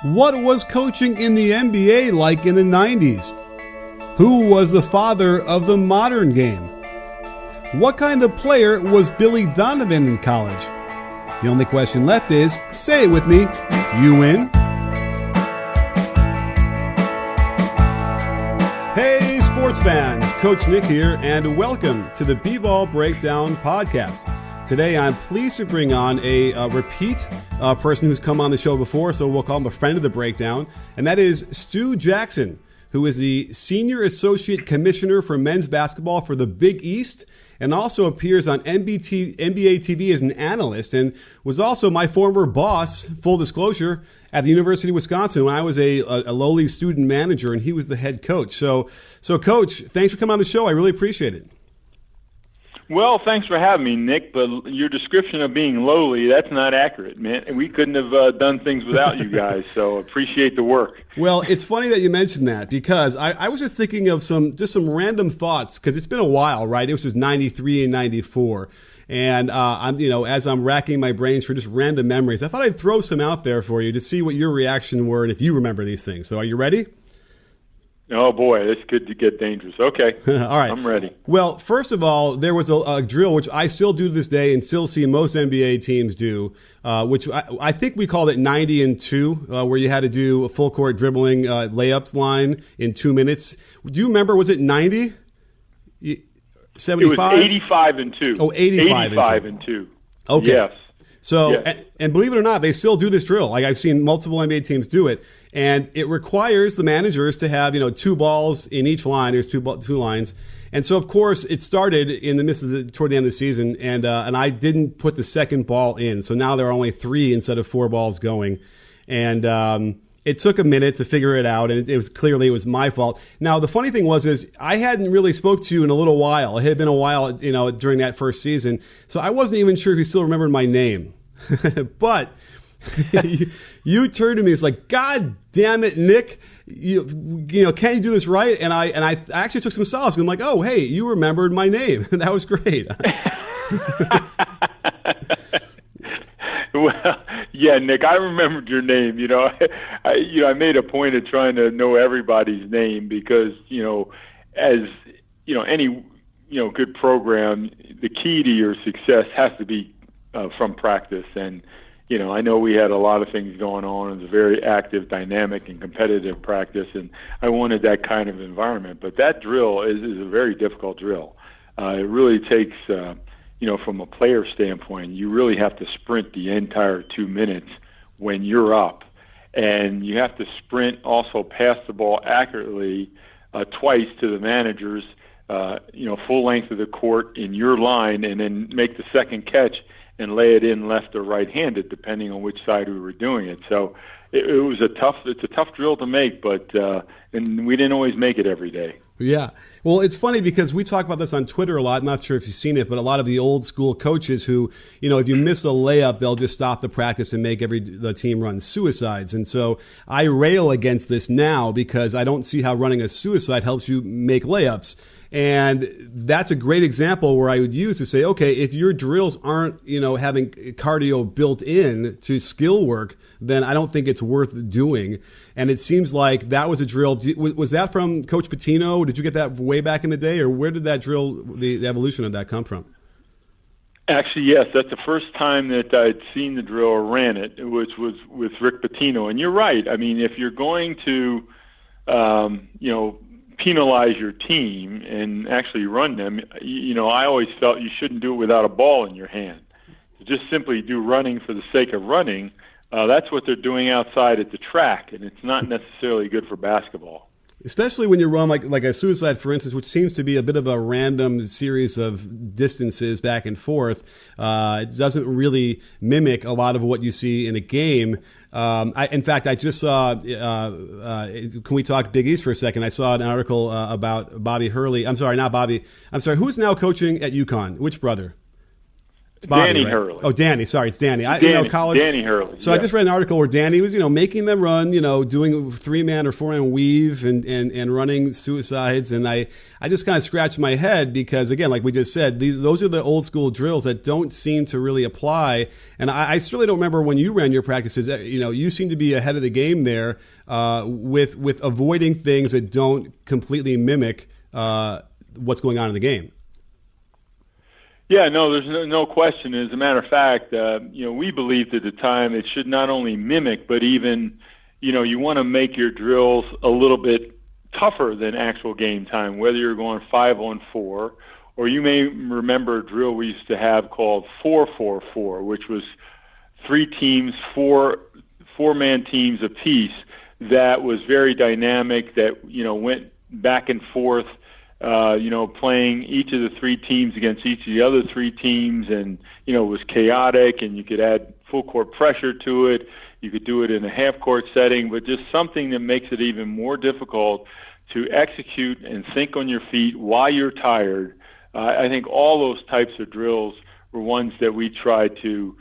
What was coaching in the NBA like in the 90s? Who was the father of the modern game? What kind of player was Billy Donovan in college? The only question left is, say it with me, you win. Hey sports fans, Coach Nick here, and welcome to the B-Ball Breakdown Podcast. Today I'm pleased to bring on a repeat person who's come on the show before, so we'll call him a friend of the breakdown, and that is Stu Jackson, who is the Senior Associate Commissioner for Men's Basketball for the Big East, and also appears on NBA TV as an analyst, and was also my former boss, full disclosure, at the University of Wisconsin when I was a lowly student manager, and he was the head coach. So Coach, thanks for coming on the show. I really appreciate it. Well, thanks for having me, Nick, but your description of being lowly, that's not accurate, man. We couldn't have done things without you guys, so appreciate the work. Well, it's funny that you mentioned that because I was just thinking of some random thoughts because it's been a while, right? It was just 93 and 94. And as I'm racking my brains for just random memories, I thought I'd throw some out there for you to see what your reaction were and if you remember these things. So are you ready? Oh, boy, it's good to get dangerous. Okay. All right. I'm ready. Well, first of all, there was a drill, which I still do to this day and still see most NBA teams do, which I think we called it 90 and 2, where you had to do a full court dribbling layups line in 2 minutes. Do you remember, was it 90? 75? It was 85 and 2. Oh, 85 and 2. Okay. Yes. So, yes. And believe it or not, they still do this drill. Like I've seen multiple NBA teams do it, and it requires the managers to have, two balls in each line. There's two lines. And so, of course, it started in the midst toward the end of the season, and I didn't put the second ball in. So now there are only 3 instead of 4 balls going. And, it took a minute to figure it out, and it was my fault. Now, the funny thing is I hadn't really spoke to you in a little while. It had been a while, during that first season, so I wasn't even sure if you still remembered my name. But you turned to me, it's like, God damn it, Nick, can't you do this right? And I actually took some solace. I'm like, oh, hey, you remembered my name. That was great. Well, yeah, Nick, I remembered your name. I made a point of trying to know everybody's name because, as any good program, the key to your success has to be from practice. And I know we had a lot of things going on. It was a very active, dynamic, and competitive practice, and I wanted that kind of environment. But that drill is a very difficult drill. It really takes. From a player standpoint, you really have to sprint the entire 2 minutes when you're up. And you have to sprint, also pass the ball accurately twice to the managers, full length of the court in your line, and then make the second catch and lay it in left or right-handed, depending on which side we were doing it. So it's a tough drill to make, but and we didn't always make it every day. Yeah. Well, it's funny because we talk about this on Twitter a lot. I'm not sure if you've seen it, but a lot of the old school coaches who, if you miss a layup, they'll just stop the practice and make the team run suicides. And so I rail against this now because I don't see how running a suicide helps you make layups. And that's a great example where I would use to say, okay, if your drills aren't, having cardio built in to skill work, then I don't think it's worth doing. And it seems like that was a drill. Was that from Coach Pitino? Did you get that way back in the day, or where did that drill, the evolution of that come from? Actually, yes, that's the first time that I'd seen the drill or ran it, which was with Rick Pitino. And you're right. I mean, if you're going to, penalize your team and actually run them, I always felt you shouldn't do it without a ball in your hand. Just simply do running for the sake of running, that's what they're doing outside at the track, and it's not necessarily good for basketball. Especially when you run like a suicide, for instance, which seems to be a bit of a random series of distances back and forth. It doesn't really mimic a lot of what you see in a game. In fact, I just saw, can we talk Big East for a second? I saw an article about Bobby Hurley. I'm sorry, not Bobby. I'm sorry, who's now coaching at UConn? Which brother? It's Bobby, Danny right? Hurley. Oh, Danny. Sorry, it's Danny. College. Danny Hurley. So I just read an article where Danny was, making them run, doing 3-man or 4-man weave and running suicides. And I just kind of scratched my head because, again, like we just said, those are the old school drills that don't seem to really apply. And I certainly don't remember when you ran your practices. You seem to be ahead of the game there with avoiding things that don't completely mimic what's going on in the game. Yeah, no, there's no question. As a matter of fact, we believed at the time it should not only mimic, but even, you want to make your drills a little bit tougher than actual game time, whether you're going 5-on-4, or you may remember a drill we used to have called 4-4-4, which was 3 teams, 4-man teams apiece. That was very dynamic. That went back and forth. Playing each of the 3 teams against each of the other 3 teams, and, it was chaotic, and you could add full court pressure to it. You could do it in a half court setting, but just something that makes it even more difficult to execute and think on your feet while you're tired. I think all those types of drills were ones that we tried to,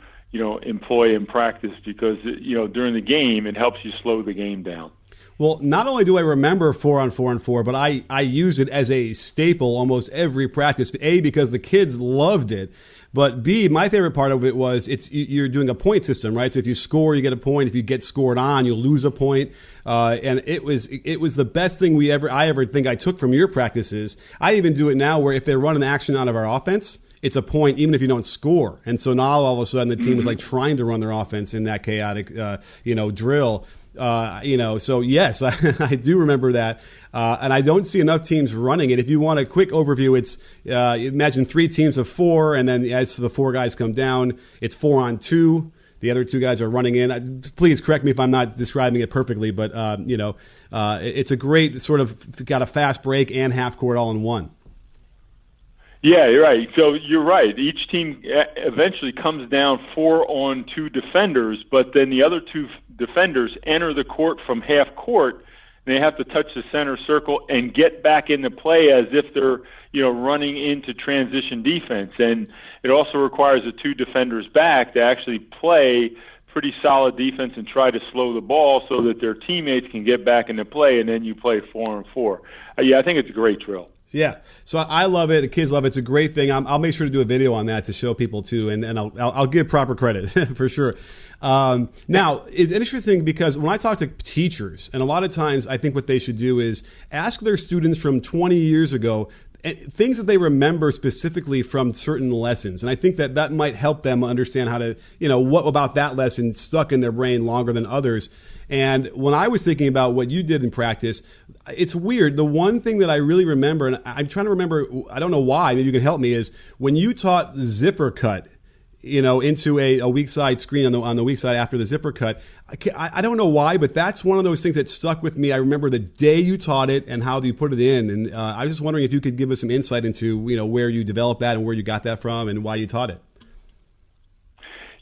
employ in practice because, during the game, it helps you slow the game down. Well, not only do I remember 4-on-4-on-4, but I used it as a staple almost every practice. A, because the kids loved it, but B, my favorite part of it was you're doing a point system, right? So if you score, you get a point. If you get scored on, you'll lose a point. And it was the best thing I ever think I took from your practices. I even do it now where if they run an action out of our offense, it's a point even if you don't score. And so now all of a sudden the team is like trying to run their offense in that chaotic, drill. So yes, I do remember that. And I don't see enough teams running it. If you want a quick overview, it's, imagine 3 teams of 4. And then as the 4 guys come down, it's 4-on-2. The other 2 guys are running in. Please correct me if I'm not describing it perfectly, but, it's a great sort of got a fast break and half court all in one. Yeah, you're right. So you're right. Each team eventually comes down 4-on-2 defenders, but then the other 2 defenders enter the court from half court. And they have to touch the center circle and get back into play as if they're, running into transition defense. And it also requires the 2 defenders back to actually play pretty solid defense and try to slow the ball so that their teammates can get back into play, and then you play 4-on-4. I think it's a great drill. Yeah, so I love it. The kids love it. It's a great thing. I'll make sure to do a video on that to show people too, and I'll give proper credit for sure. Now, it's interesting because when I talk to teachers, and a lot of times I think what they should do is ask their students from 20 years ago things that they remember specifically from certain lessons. And I think that might help them understand how to, what about that lesson stuck in their brain longer than others. And when I was thinking about what you did in practice, it's weird. The one thing that I really remember, and I'm trying to remember, I don't know why, maybe you can help me, is when you taught zipper cut, into a weak side screen on the weak side after the zipper cut. I don't know why, but that's one of those things that stuck with me. I remember the day you taught it and how you put it in. And I was just wondering if you could give us some insight into, where you developed that and where you got that from and why you taught it.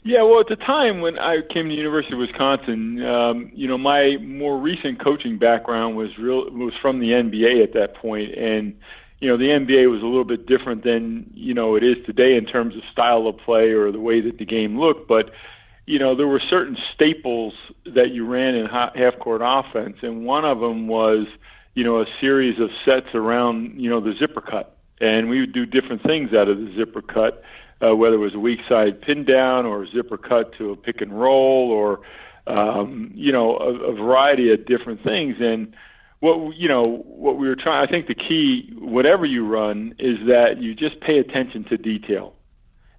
Yeah, well, at the time when I came to the University of Wisconsin, my more recent coaching background was from the NBA at that point, and the NBA was a little bit different than it is today in terms of style of play or the way that the game looked. But there were certain staples that you ran in half-court offense, and one of them was a series of sets around the zipper cut, and we would do different things out of the zipper cut. Whether it was a weak side pin down or a zipper cut to a pick and roll or, a variety of different things. And what we were trying, I think the key, whatever you run, is that you just pay attention to detail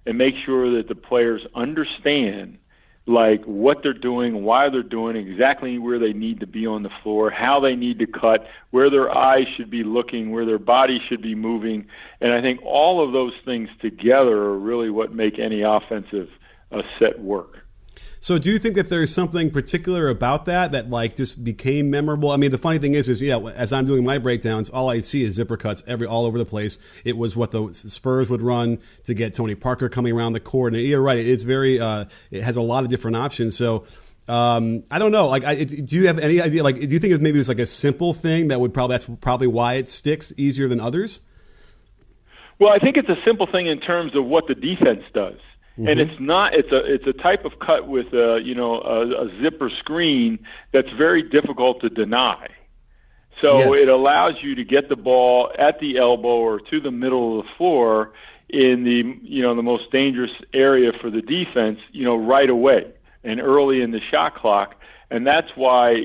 and make sure that the players understand what they're doing, why they're doing, exactly where they need to be on the floor, how they need to cut, where their eyes should be looking, where their body should be moving. And I think all of those things together are really what make any offensive set work. So do you think that there's something particular about that just became memorable? I mean, the funny thing is as I'm doing my breakdowns, all I see is zipper cuts all over the place. It was what the Spurs would run to get Tony Parker coming around the court. And you're right. It's very, it has a lot of different options. So, I don't know. Do you have any idea? Do you think maybe it was a simple thing that's probably why it sticks easier than others? Well, I think it's a simple thing in terms of what the defense does. And it's not. It's a type of cut with a zipper screen that's very difficult to deny. So it allows you to get the ball at the elbow or to the middle of the floor in the most dangerous area for the defense, right away and early in the shot clock. And that's why,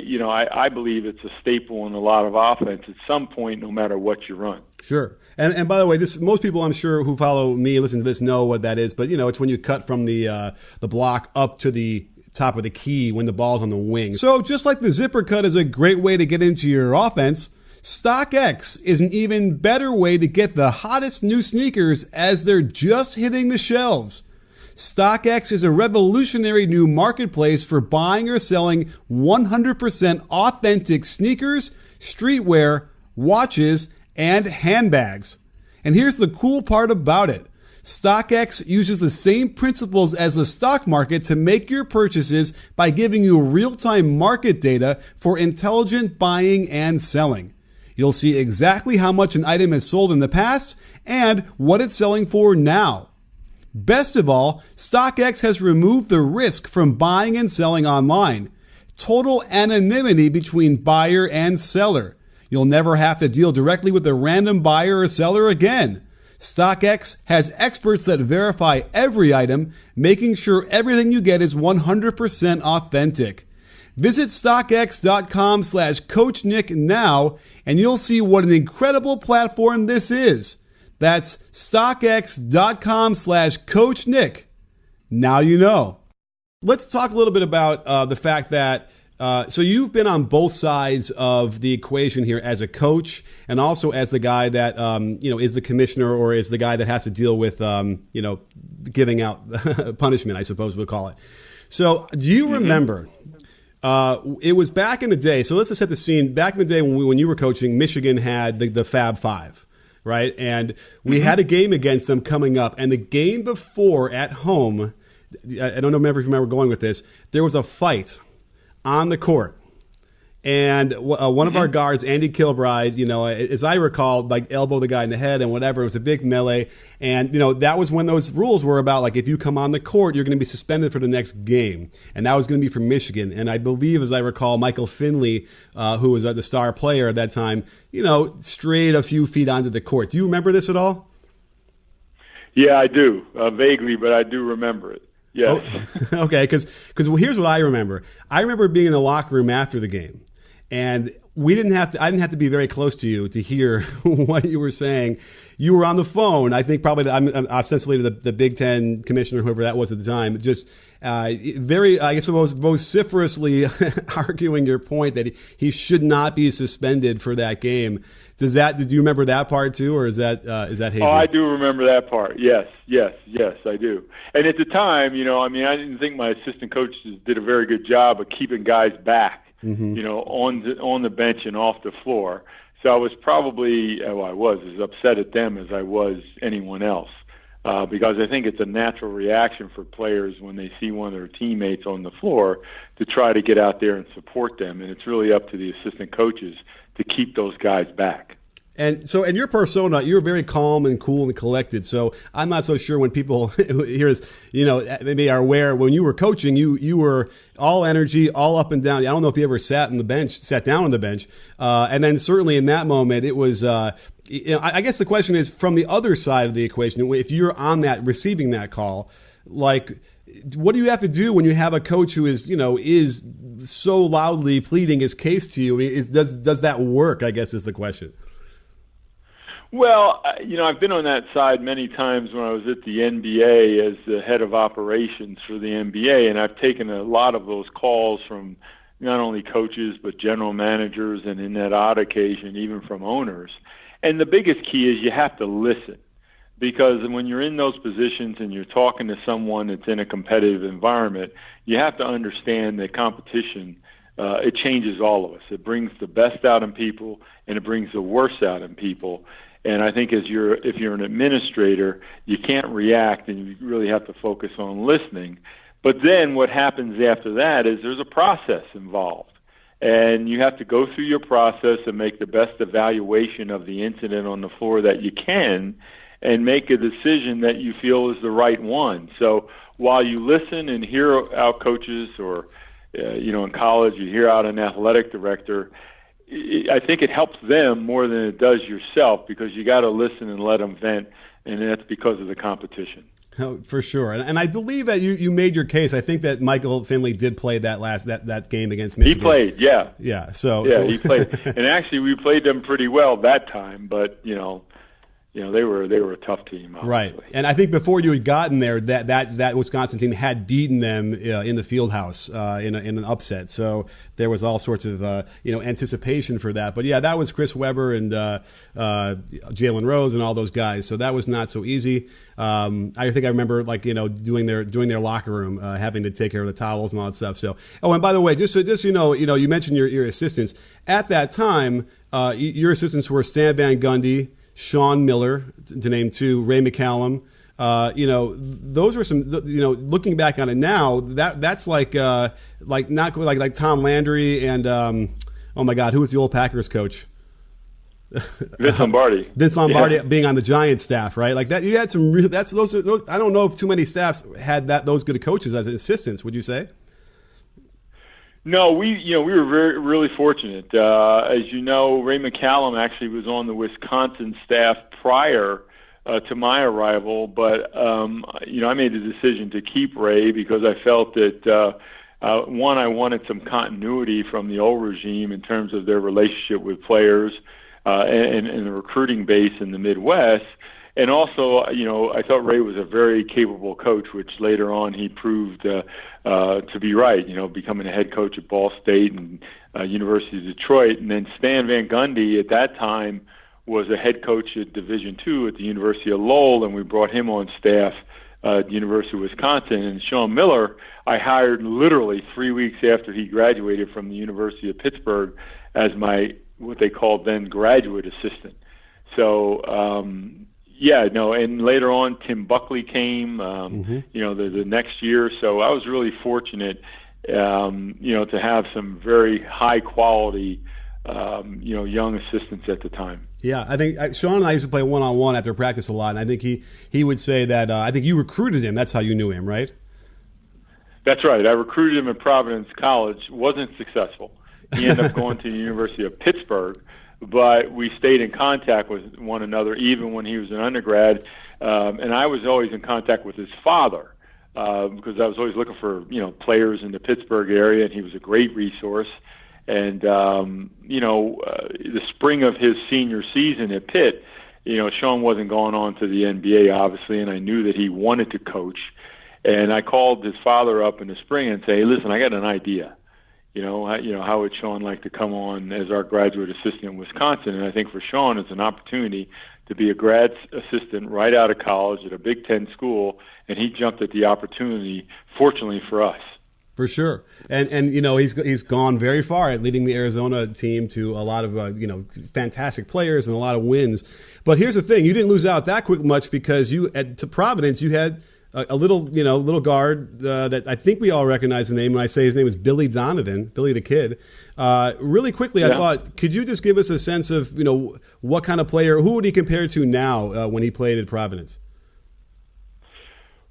I believe it's a staple in a lot of offense at some point, no matter what you run. Sure. And by the way, most people I'm sure who follow me and listen to this know what that is. But, it's when you cut from the block up to the top of the key when the ball's on the wing. So just like the zipper cut is a great way to get into your offense, StockX is an even better way to get the hottest new sneakers as they're just hitting the shelves. StockX is a revolutionary new marketplace for buying or selling 100% authentic sneakers, streetwear, watches, and handbags. And here's the cool part about it. StockX uses the same principles as the stock market to make your purchases by giving you real-time market data for intelligent buying and selling. You'll see exactly how much an item has sold in the past and what it's selling for now. Best of all, StockX has removed the risk from buying and selling online. Total anonymity between buyer and seller. You'll never have to deal directly with a random buyer or seller again. StockX has experts that verify every item, making sure everything you get is 100% authentic. Visit StockX.com/Coach Nick now, and you'll see what an incredible platform this is. That's StockX.com/Coach Nick. Now you know. Let's talk a little bit about the fact that so you've been on both sides of the equation here as a coach and also as the guy that is the commissioner or is the guy that has to deal with giving out punishment, I suppose we'll call it. So do you remember? It was back in the day. So let's just set the scene. Back in the day when you were coaching, Michigan had the Fab Five. Right. And we had a game against them coming up. And the game before at home, I don't remember if you remember going with this, there was a fight on the court. And one of our guards, Andy Kilbride, as I recall, elbowed the guy in the head and whatever. It was a big melee. And, that was when those rules were about, if you come on the court, you're going to be suspended for the next game. And that was going to be for Michigan. And I believe, as I recall, Michael Finley, who was the star player at that time, strayed a few feet onto the court. Do you remember this at all? Yeah, I do. Vaguely, but I do remember it. Yes. Oh, okay, because here's what I remember. I remember being in the locker room after the game. And I didn't have to be very close to you to hear what you were saying. You were on the phone. I think probably I'm ostensibly to the Big Ten commissioner, whoever that was at the time, just very, I guess, vociferously arguing your point that he should not be suspended for that game. Did you remember that part too, or is that hazy? Oh, I do remember that part. Yes, I do. And at the time, I didn't think my assistant coaches did a very good job of keeping guys back. On the bench and off the floor. So I was probably, I was as upset at them as I was anyone else, because I think it's a natural reaction for players when they see one of their teammates on the floor to try to get out there and support them. And it's really up to the assistant coaches to keep those guys back. And so, in your persona, you're very calm and cool and collected. So I'm not so sure when people hear this, maybe are aware when you were coaching, you were all energy, all up and down. I don't know if you ever sat down on the bench. And then certainly in that moment, it was, I guess the question is from the other side of the equation, if you're on that, receiving that call, what do you have to do when you have a coach who is so loudly pleading his case to you? Does that work, I guess is the question. Well, I've been on that side many times when I was at the NBA as the head of operations for the NBA, and I've taken a lot of those calls from not only coaches but general managers, and in that odd occasion, even from owners. And the biggest key is you have to listen, because when you're in those positions and you're talking to someone that's in a competitive environment, you have to understand that competition, it changes all of us. It brings the best out in people, and it brings the worst out in people. And I think if you're an administrator, you can't react, and you really have to focus on listening. But then what happens after that is there's a process involved. And you have to go through your process and make the best evaluation of the incident on the floor that you can. and make a decision that you feel is the right one. So while you listen and hear out coaches, or in college you hear out an athletic director, I think it helps them more than it does yourself, because you got to listen and let them vent, and that's because of the competition. Oh, for sure. And I believe that you made your case. I think that Michael Finley did play that game against Michigan. He played, yeah. Yeah. He played. And actually we played them pretty well that time, but they were a tough team, obviously. Right. And I think before you had gotten there, that Wisconsin team had beaten them in the Fieldhouse in an upset. So there was all sorts of anticipation for that. But yeah, that was Chris Webber and Jalen Rose and all those guys. So that was not so easy. I think I remember doing their locker room, having to take care of the towels and all that stuff. So and by the way, just you mentioned your assistants at that time. Your assistants were Stan Van Gundy, Sean Miller, to name two, Ray McCallum. Those were some. Looking back on it now, that's like Tom Landry and oh my God, who was the old Packers coach? Vince Lombardi. Vince Lombardi being on the Giants staff, right? Like that, you had some. Those. I don't know if too many staffs had those good coaches as assistants. Would you say? No, we were really fortunate. As you know, Ray McCallum actually was on the Wisconsin staff prior to my arrival, but I made the decision to keep Ray because I felt that one, I wanted some continuity from the old regime in terms of their relationship with players and the recruiting base in the Midwest. And also, I thought Ray was a very capable coach, which later on he proved to be right, becoming a head coach at Ball State and University of Detroit. And then Stan Van Gundy at that time was a head coach at Division II at the University of Lowell, and we brought him on staff at the University of Wisconsin. And Sean Miller, I hired literally 3 weeks after he graduated from the University of Pittsburgh as my, what they called then, graduate assistant. So, and later on, Tim Buckley came, the next year. So I was really fortunate, to have some very high quality, young assistants at the time. Yeah, I think Sean and I used to play one-on-one after practice a lot, and I think he would say that I think you recruited him. That's how you knew him, right? That's right. I recruited him at Providence College. Wasn't successful. He ended up going to the University of Pittsburgh. But we stayed in contact with one another even when he was an undergrad, and I was always in contact with his father because I was always looking for players in the Pittsburgh area, and he was a great resource. And the spring of his senior season at Pitt, Sean wasn't going on to the NBA obviously, and I knew that he wanted to coach. And I called his father up in the spring and say, "Hey, listen, I got an idea. How would Sean like to come on as our graduate assistant in Wisconsin?" And I think for Sean, it's an opportunity to be a grad assistant right out of college at a Big Ten school, and he jumped at the opportunity, fortunately for us. For sure. And he's gone very far at leading the Arizona team to a lot of, fantastic players and a lot of wins. But here's the thing. You didn't lose out that quick much because to Providence, you had a little guard that I think we all recognize the name when I say his name is Billy Donovan, Billy the Kid. Really quickly, I thought, could you just give us a sense of, what kind of player, who would he compare to now when he played at Providence?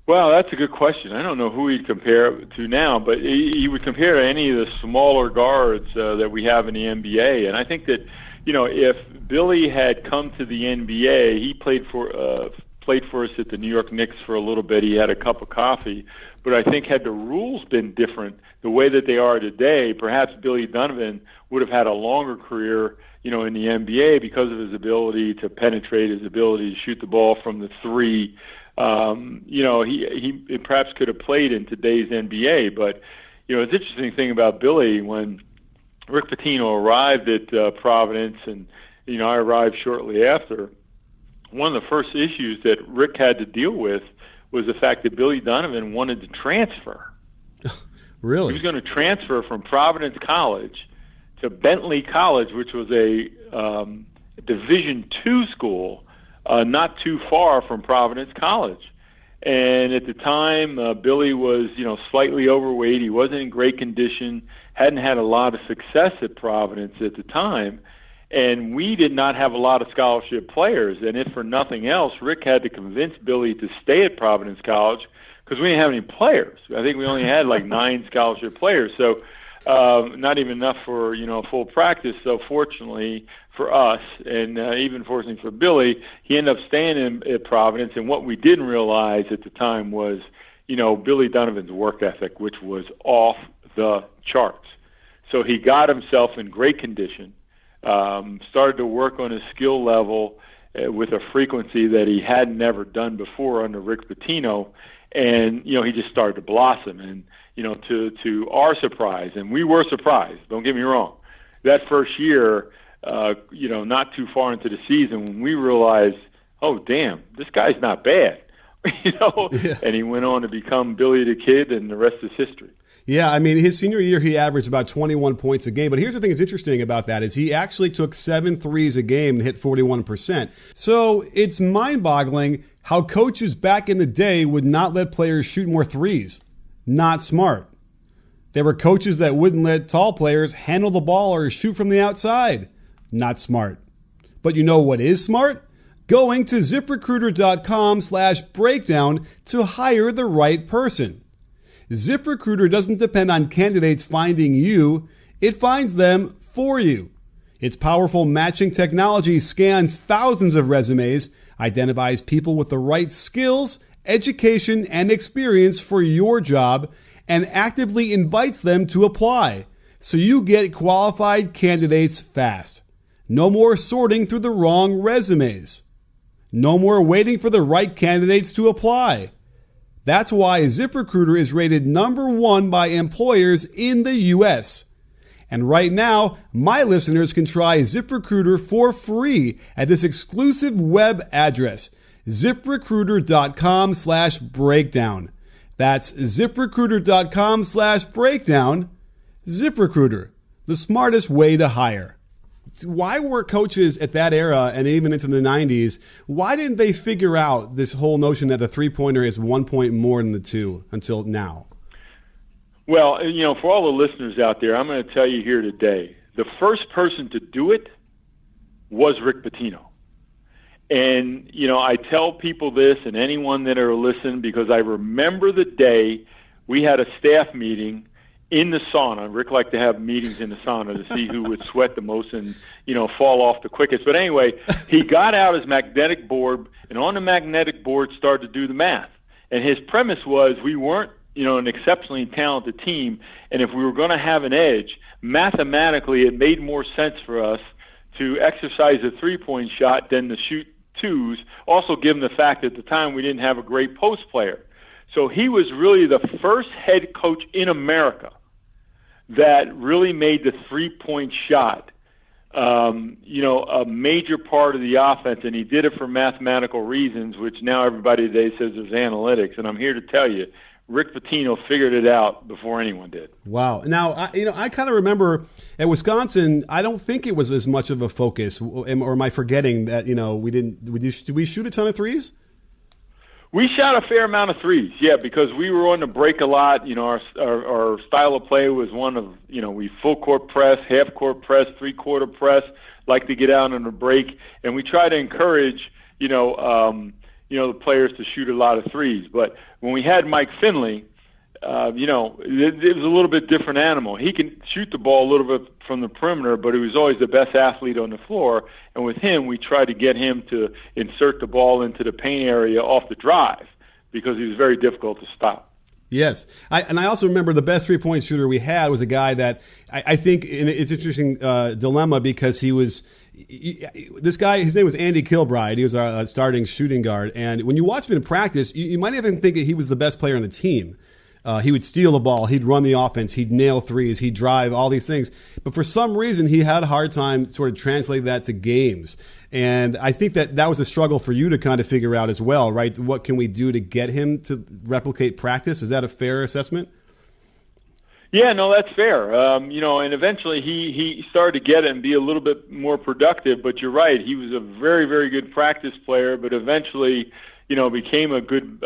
Well, that's a good question. I don't know who he'd compare to now, but he would compare to any of the smaller guards that we have in the NBA. And I think that, if Billy had come to the NBA, he played for us at the New York Knicks for a little bit. He had a cup of coffee. But I think had the rules been different, the way that they are today, perhaps Billy Donovan would have had a longer career, in the NBA because of his ability to penetrate, his ability to shoot the ball from the three. He perhaps could have played in today's NBA. But, it's interesting thing about Billy, when Rick Pitino arrived at Providence and, I arrived shortly after, one of the first issues that Rick had to deal with was the fact that Billy Donovan wanted to transfer. Really? He was going to transfer from Providence College to Bentley College, which was a Division II school, not too far from Providence College. And at the time, Billy was, slightly overweight. He wasn't in great condition, hadn't had a lot of success at Providence at the time. And we did not have a lot of scholarship players. And if for nothing else, Rick had to convince Billy to stay at Providence College because we didn't have any players. I think we only had like 9 scholarship players. So not even enough for, full practice. So fortunately for us, and even fortunately for Billy, he ended up staying at Providence. And what we didn't realize at the time was, Billy Donovan's work ethic, which was off the charts. So he got himself in great condition, started to work on his skill level with a frequency that he had never done before under Rick Pitino, and he just started to blossom. And to our surprise, and we were surprised. Don't get me wrong. That first year, not too far into the season, when we realized, oh damn, this guy's not bad, Yeah. And he went on to become Billy the Kid, and the rest is history. Yeah, I mean, his senior year, he averaged about 21 points a game. But here's the thing that's interesting about that is he actually took 7 threes a game and hit 41%. So it's mind-boggling how coaches back in the day would not let players shoot more threes. Not smart. There were coaches that wouldn't let tall players handle the ball or shoot from the outside. Not smart. But you know what is smart? Going to ZipRecruiter.com/breakdown to hire the right person. ZipRecruiter doesn't depend on candidates finding you. It finds them for you. Its powerful matching technology scans thousands of resumes, identifies people with the right skills, education, and experience for your job, and actively invites them to apply. So you get qualified candidates fast. No more sorting through the wrong resumes. No more waiting for the right candidates to apply. That's why ZipRecruiter is rated #1 by employers in the U.S. And right now, my listeners can try ZipRecruiter for free at this exclusive web address, ZipRecruiter.com/breakdown. That's ZipRecruiter.com/breakdown. ZipRecruiter, the smartest way to hire. Why were coaches at that era and even into the 90s, why didn't they figure out this whole notion that the three-pointer is 1 point more than the two until now? Well, for all the listeners out there, I'm going to tell you here today, the first person to do it was Rick Pitino. And, I tell people this and anyone that are listening because I remember the day we had a staff meeting in the sauna. Rick liked to have meetings in the sauna to see who would sweat the most and, fall off the quickest. But anyway, he got out his magnetic board, and on the magnetic board started to do the math. And his premise was we weren't, an exceptionally talented team, and if we were going to have an edge, mathematically it made more sense for us to exercise a three-point shot than to shoot twos, also given the fact at the time we didn't have a great post player. So he was really the first head coach in America that really made the three-point shot, a major part of the offense, and he did it for mathematical reasons, which now everybody today says there's analytics. And I'm here to tell you, Rick Pitino figured it out before anyone did. Wow. Now, I kind of remember at Wisconsin, I don't think it was as much of a focus, or am I forgetting that, did we shoot a ton of threes? We shot a fair amount of threes, yeah, because we were on the break a lot. Our style of play was one of, we full court press, half court press, 3/4 press, like to get out on the break, and we try to encourage, the players to shoot a lot of threes. But when we had Mike Finley, it was a little bit different animal. He can shoot the ball a little bit from the perimeter, but he was always the best athlete on the floor. And with him, we tried to get him to insert the ball into the paint area off the drive because he was very difficult to stop. Yes. I also remember the best three-point shooter we had was a guy that I think it's an interesting dilemma because this guy, his name was Andy Kilbride. He was our starting shooting guard. And when you watch him in practice, you might even think that he was the best player on the team. He would steal the ball. He'd run the offense. He'd nail threes. He'd drive, all these things. But for some reason, he had a hard time sort of translating that to games. And I think that was a struggle for you to kind of figure out as well, right? What can we do to get him to replicate practice? Is that a fair assessment? Yeah, no, that's fair. And eventually he started to get it and be a little bit more productive. But you're right. He was a very, very good practice player, but eventually, became a good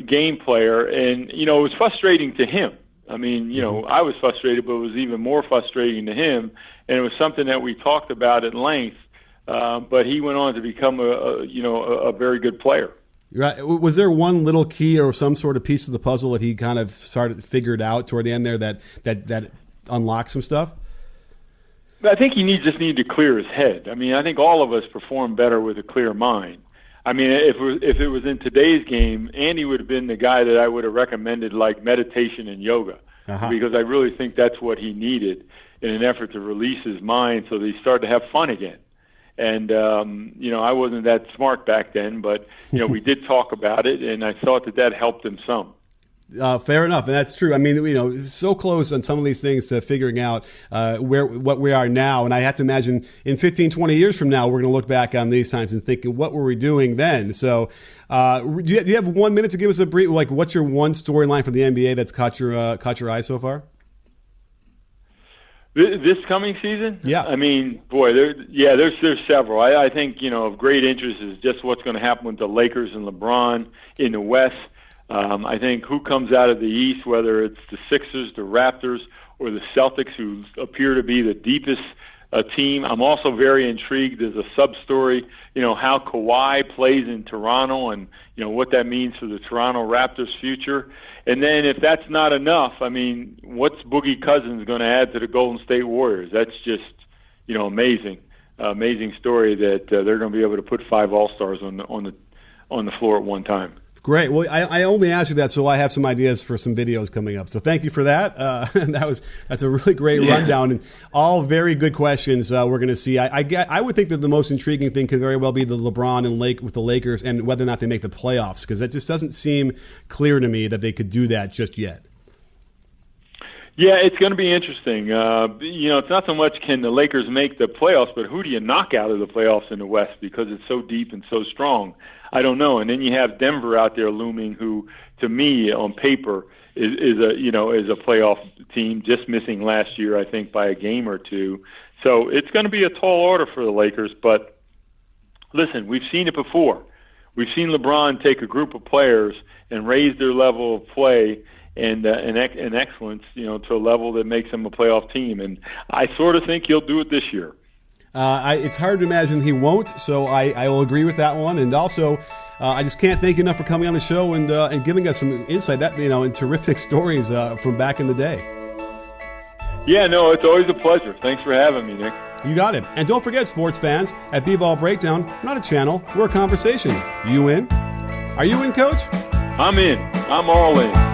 game player. And, it was frustrating to him I mean, I was frustrated, but it was even more frustrating to him, and it was something that we talked about at length. But he went on to become a very good player. Right. Was there one little key or some sort of piece of the puzzle that he kind of figured out toward the end there that unlocked some stuff? I think he just needed to clear his head. I mean, I think all of us perform better with a clear mind. I mean, if it was in today's game, Andy would have been the guy that I would have recommended, like meditation and yoga, because I really think that's what he needed in an effort to release his mind so that he started to have fun again. And, I wasn't that smart back then, but, we did talk about it, and I thought that helped him some. Fair enough, and that's true. I mean, so close on some of these things to figuring out what we are now. And I have to imagine in 15, 20 years from now, we're going to look back on these times and thinking, what were we doing then? So do you have 1 minute to give us a brief, like what's your one storyline from the NBA that's caught your eye so far? This coming season? Yeah. I mean, boy, there's several. I think, of great interest is just what's going to happen with the Lakers and LeBron in the West. I think who comes out of the East, whether it's the Sixers, the Raptors, or the Celtics, who appear to be the deepest team. I'm also very intrigued. There's a sub-story, how Kawhi plays in Toronto and, what that means for the Toronto Raptors' future. And then if that's not enough, I mean, what's Boogie Cousins going to add to the Golden State Warriors? That's just, amazing story that they're going to be able to put 5 All-Stars on the floor at one time. Great. Well, I only asked you that so I have some ideas for some videos coming up. So thank you for that. That's a really great rundown and all very good questions we're going to see. I would think that the most intriguing thing could very well be the LeBron and with the Lakers and whether or not they make the playoffs, because that just doesn't seem clear to me that they could do that just yet. Yeah, it's going to be interesting. It's not so much can the Lakers make the playoffs, but who do you knock out of the playoffs in the West, because it's so deep and so strong. I don't know. And then you have Denver out there looming, who, to me, on paper, is a playoff team, just missing last year, I think, by a game or two. So it's going to be a tall order for the Lakers. But listen, we've seen it before. We've seen LeBron take a group of players and raise their level of play and excellence, to a level that makes them a playoff team. And I sort of think he'll do it this year. It's hard to imagine he won't, so I will agree with that one. And also, I just can't thank you enough for coming on the show and giving us some insight and terrific stories from back in the day. Yeah, no, it's always a pleasure. Thanks for having me, Nick. You got it. And don't forget, sports fans, at B-Ball Breakdown, we're not a channel, we're a conversation. You in? Are you in, Coach? I'm in. I'm all in.